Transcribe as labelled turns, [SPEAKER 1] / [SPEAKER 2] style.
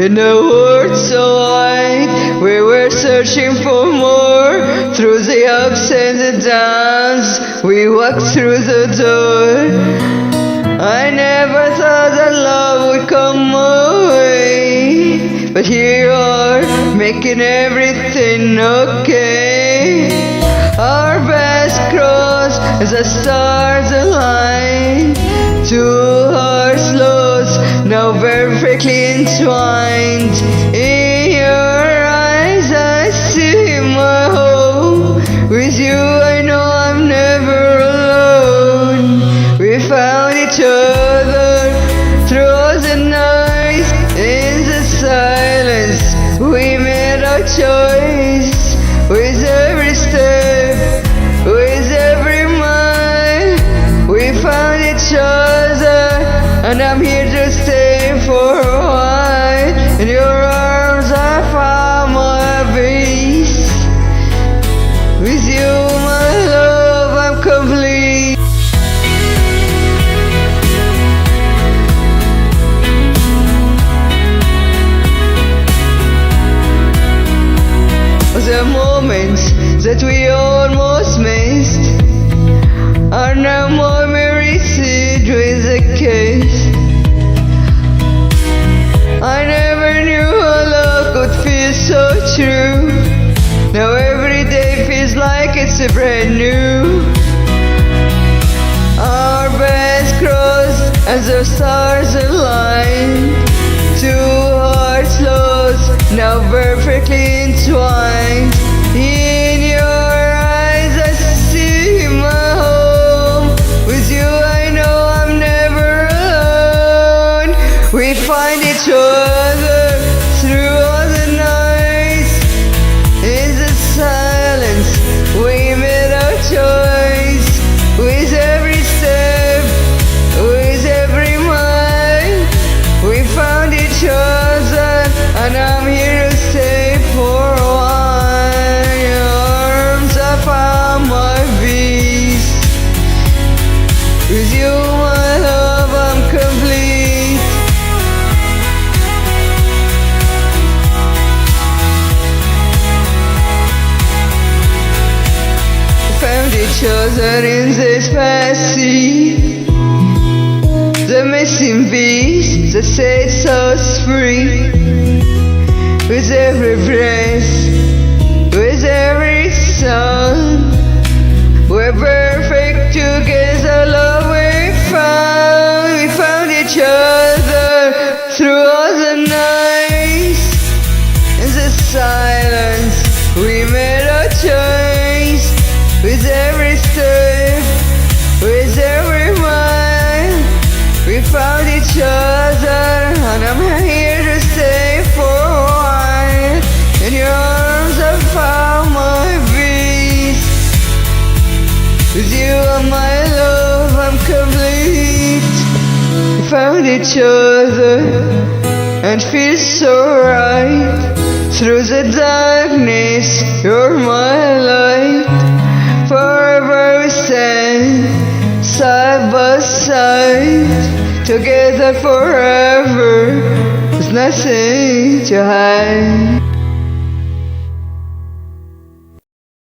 [SPEAKER 1] In a world so wide, we were searching for more. Through the ups and the downs, we walked through the door. I never thought that love would come my way, but here you are, making everything okay. Our paths crossed as the stars align. Two hearts lost, now perfectly entwined. In your eyes I see my home. With you I know I'm never alone. We found each other through the night. In the silence we made our choice. With every step, with every mile, we found each other, and I'm here to stay for a while. In your arms I found my peace. With you, my love, I'm complete. The moments that we almost missed are now more memories with a kiss. I never knew how love could feel so true. Now every day feels like it's a brand new. Our paths crossed as the stars align. Two hearts lost, now perfectly entwined. In your eyes I see my home. With you I know I'm never alone. We find each other through all the nights. In the silence we made our choice. With every step, with every mile, we found each other, and I'm here to stay for a while. In your arms I found my peace. With you, my love, I'm complete. We found each other in this past sea. The missing piece that sets us free. With every breath, with every song, we're perfect together, love we found. We found each other through all the nights. In the silence we made our choice. With every step, with every mile, we found each other, and I'm here to stay for a while. In your arms I found my peace. With you, my love, I'm complete. We found each other and feel so right. Through the darkness, you're my light. Forever we stand side by side, together forever. There's nothing to hide.